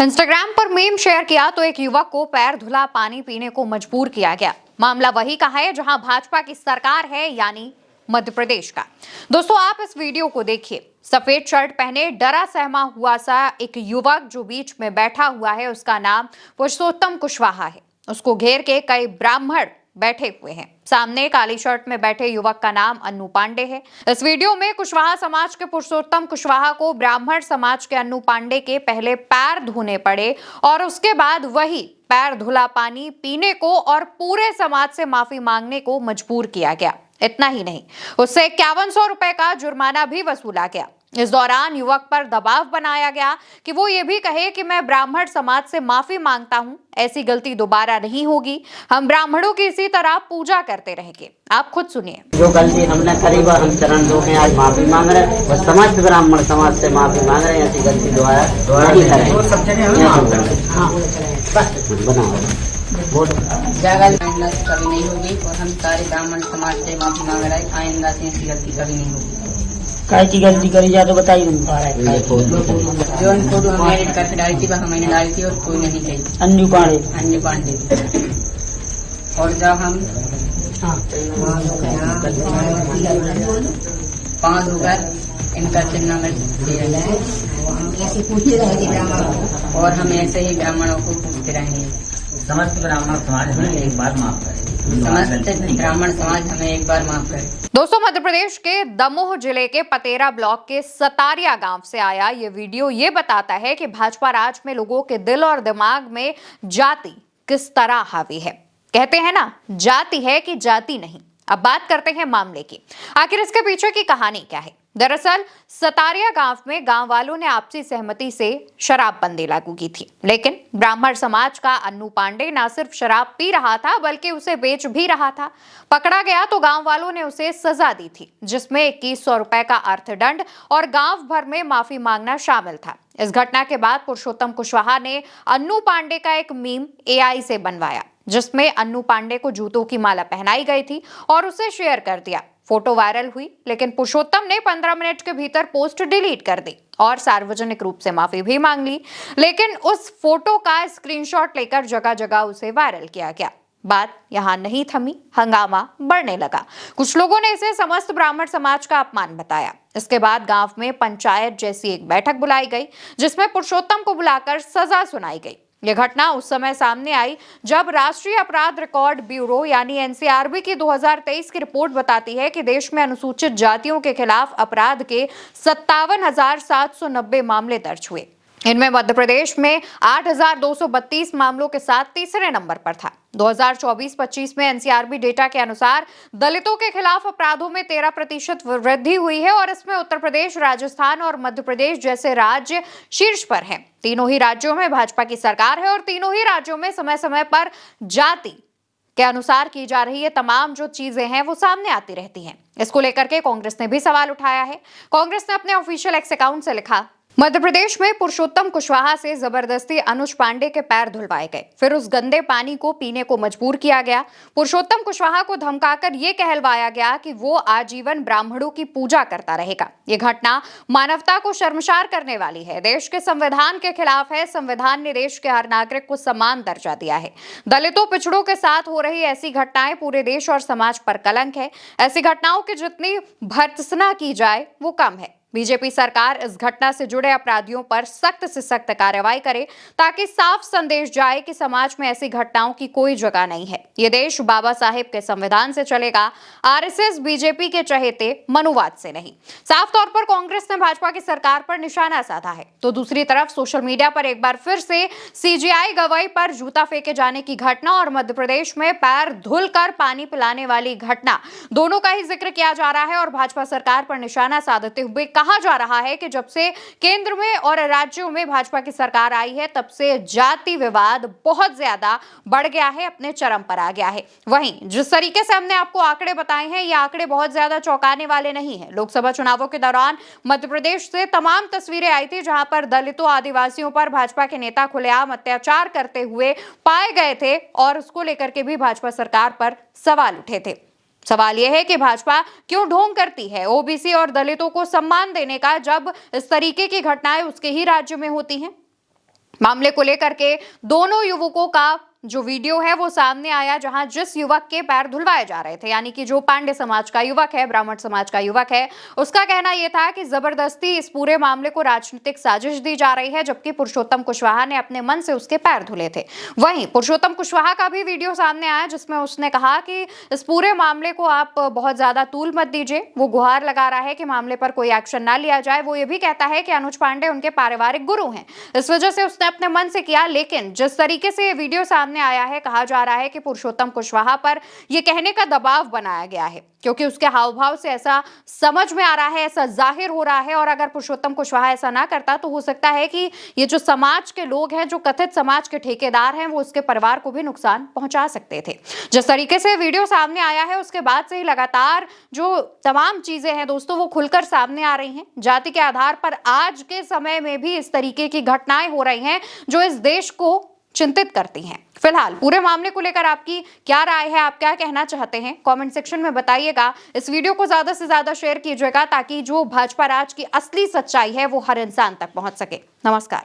Instagram पर meme share किया तो एक युवक को पैर धुला पानी पीने को मजबूर किया गया। मामला वही का है जहां भाजपा की सरकार है, यानी मध्य प्रदेश का। दोस्तों, आप इस वीडियो को देखिए। सफेद शर्ट पहने डरा सहमा हुआ सा एक युवक जो बीच में बैठा हुआ है, उसका नाम पुरुषोत्तम कुशवाहा है। उसको घेर के कई ब्राह्मण बैठे हुए हैं। सामने काली शर्ट में बैठे युवक का नाम अन्नू पांडे है। इस वीडियो में कुशवाहा समाज के पुरुषोत्तम कुशवाहा को ब्राह्मण समाज के अन्नू पांडे के पहले पैर धोने पड़े और उसके बाद वही पैर धुला पानी पीने को और पूरे समाज से माफी मांगने को मजबूर किया गया। इतना ही नहीं, उससे 5100 रुपए का जुर्माना भी वसूला गया। इस दौरान युवक पर दबाव बनाया गया कि वो ये भी कहे कि मैं ब्राह्मण समाज से माफी मांगता हूं, ऐसी गलती दोबारा नहीं होगी, हम ब्राह्मणों की इसी तरह पूजा करते रहेंगे। आप खुद सुनिए। जो गलती हमने करी वह हम चरण धो के आज माफी मांग रहे हैं और समस्त ब्राह्मण समाज से माफी मांग रहे हैं। ऐसी गलती दोबारा नहीं करेंगे। कभी नहीं होगी और हम सारे ब्राह्मण समाज से माफी मांग रहे हैं। आइंदा से ऐसी गलती कभी नहीं होगी। काय की गलती करी जा तो बताइए। जो फोटो हमने एडिट करके डाली थी वह मैंने डाली थी और कोई नहीं कही। अन्नू पांडे। और जब हम 5 होकर इनका चिन्ह में ऐसे पूछते रहेंगे और हम ऐसे ही ब्राह्मणों को पूछते रहेंगे। समस्त ब्राह्मण समाज हमें एक बार माफ करे। समस्त ब्राह्मण समाज हमें एक बार माफ करे। दोस्तों, मध्य प्रदेश के दमोह जिले के पतेरा ब्लॉक के सतारिया गांव से आया ये वीडियो ये बताता है कि भाजपा राज में लोगों के दिल और दिमाग में जाति किस तरह हावी है। कहते हैं ना, जाति है कि जाति नहीं। अब बात करते हैं मामले की। आखिर इसके पीछे की कहानी क्या है। दरअसल सतारिया गांव में गांव वालों ने आपसी सहमति से शराबबंदी लागू की थी, लेकिन ब्राह्मण समाज का अन्नू पांडे न सिर्फ शराब पी रहा था बल्कि उसे बेच भी रहा था। पकड़ा गया तो गांव वालों ने उसे सजा दी थी, जिसमें 2100 रुपए का अर्थदंड और गांव भर में माफी मांगना शामिल था। इस घटना के बाद पुरुषोत्तम कुशवाहा ने अन्नू पांडे का एक मीम AI से बनवाया, जिसमें अन्नू पांडे को जूतों की माला पहनाई गई थी और उसे शेयर कर दिया। फोटो वायरल हुई, लेकिन पुरुषोत्तम ने 15 मिनट के भीतर पोस्ट डिलीट कर दी और सार्वजनिक रूप से माफी भी मांग ली। लेकिन उस फोटो का स्क्रीनशॉट लेकर जगह जगह उसे वायरल किया गया। बात यहां नहीं थमी, हंगामा बढ़ने लगा। कुछ लोगों ने इसे समस्त ब्राह्मण समाज का अपमान बताया। इसके बाद गांव में पंचायत जैसी एक बैठक बुलाई गई, जिसमें पुरुषोत्तम को बुलाकर सजा सुनाई गई। यह घटना उस समय सामने आई जब राष्ट्रीय अपराध रिकॉर्ड ब्यूरो यानी NCRB की 2023 की रिपोर्ट बताती है कि देश में अनुसूचित जातियों के खिलाफ अपराध के 57,790 मामले दर्ज हुए। इनमें मध्य प्रदेश में 8,232 मामलों के साथ तीसरे नंबर पर था। 2024-25 में NCRB डेटा के अनुसार दलितों के खिलाफ अपराधों में 13% वृद्धि हुई है और इसमें उत्तर प्रदेश, राजस्थान और मध्य प्रदेश जैसे राज्य शीर्ष पर हैं। तीनों ही राज्यों में भाजपा की सरकार है और तीनों ही राज्यों में समय समय पर जाति के अनुसार की जा रही है तमाम जो चीजें हैं वो सामने आती रहती हैं। इसको लेकर के कांग्रेस ने भी सवाल उठाया है। कांग्रेस ने अपने ऑफिशियल एक्स अकाउंट से लिखा, मध्य प्रदेश में पुरुषोत्तम कुशवाहा से जबरदस्ती अनुज पांडे के पैर धुलवाए गए, फिर उस गंदे पानी को पीने को मजबूर किया गया। पुरुषोत्तम कुशवाहा को धमकाकर ये कहलवाया गया कि वो आजीवन ब्राह्मणों की पूजा करता रहेगा। ये घटना मानवता को शर्मसार करने वाली है, देश के संविधान के खिलाफ है। संविधान ने देश के हर नागरिक को समान दर्जा दिया है। दलितों, पिछड़ों के साथ हो रही ऐसी घटनाएं पूरे देश और समाज पर कलंक है। ऐसी घटनाओं की जितनी भर्त्सना की जाए वो कम है। बीजेपी सरकार इस घटना से जुड़े अपराधियों पर सख्त से सख्त कार्रवाई करे ताकि साफ संदेश जाए कि समाज में ऐसी घटनाओं की कोई जगह नहीं है। ये देश बाबा साहेब के संविधान से चलेगा, RSS बीजेपी के चहेते मनुवाद से नहीं। साफ तौर पर कांग्रेस ने भाजपा की सरकार पर निशाना साधा है, तो दूसरी तरफ सोशल मीडिया पर एक बार फिर से CGI गवाई पर जूता फेंके जाने की घटना और मध्य प्रदेश में पैर धुलकर पानी पिलाने वाली घटना, दोनों का ही जिक्र किया जा रहा है और भाजपा सरकार पर निशाना साधते हुए कहा जा रहा है कि जब से केंद्र में और राज्यों में भाजपा की सरकार आई है तब से जाति विवाद बहुत ज्यादा बढ़ गया है, अपने चरम पर आ गया है। वहीं जिस तरीके से हमने आपको आंकड़े बताए हैं, ये आंकड़े बहुत ज्यादा चौंकाने वाले नहीं हैं। लोकसभा चुनावों के दौरान मध्य प्रदेश से तमाम तस्वीरें आई थी जहां पर दलितों, आदिवासियों पर भाजपा के नेता खुलेआम अत्याचार करते हुए पाए गए थे और उसको लेकर के भी भाजपा सरकार पर सवाल उठे थे। सवाल यह है कि भाजपा क्यों ढोंग करती है ओबीसी और दलितों को सम्मान देने का, जब इस तरीके की घटनाएं उसके ही राज्य में होती हैं। मामले को लेकर के दोनों युवकों का जो वीडियो है वो सामने आया, जहां जिस युवक के पैर धुलवाए जा रहे थे, यानी कि जो पांडे समाज का युवक है, ब्राह्मण समाज का युवक है, उसका कहना यह था कि जबरदस्ती इस पूरे मामले को राजनीतिक साजिश दी जा रही है, जबकि पुरुषोत्तम कुशवाहा ने अपने मन से उसके पैर धुले थे। वहीं पुरुषोत्तम कुशवाहा का भी वीडियो सामने आया, जिसमें उसने कहा कि इस पूरे मामले को आप बहुत ज्यादा तूल मत दीजिए। वो गुहार लगा रहा है कि मामले पर कोई एक्शन ना लिया जाए। वो ये भी कहता है कि अनुज पांडे उनके पारिवारिक गुरु हैं, इस वजह से उसने अपने मन से किया। लेकिन जिस तरीके से ये वीडियो सामने आया है, कहा जा रहा है कि पुरुषोत्तम कुशवाहा पर यह कहने का दबाव बनाया गया है, क्योंकि उसके हाव भाव से ऐसा समझ में आ रहा है, ऐसा जाहिर हो रहा है। और अगर पुरुषोत्तम कुशवाहा ऐसा ना करता तो हो सकता है कि ये जो समाज के लोग हैं, जो कथित समाज के ठेकेदार हैं, वो उसके परिवार को भी नुकसान पहुंचा सकते थे। जिस तरीके से वीडियो सामने आया है, उसके बाद से ही लगातार जो तमाम चीजें हैं दोस्तों, वो खुलकर सामने आ रही हैं। जाति के आधार पर आज के समय में भी इस तरीके की घटनाएं हो रही हैं जो इस देश को चिंतित करती हैं। फिलहाल पूरे मामले को लेकर आपकी क्या राय है, आप क्या कहना चाहते हैं, कमेंट सेक्शन में बताइएगा। इस वीडियो को ज्यादा से ज्यादा शेयर कीजिएगा, ताकि जो भाजपा राज की असली सच्चाई है वो हर इंसान तक पहुंच सके। नमस्कार।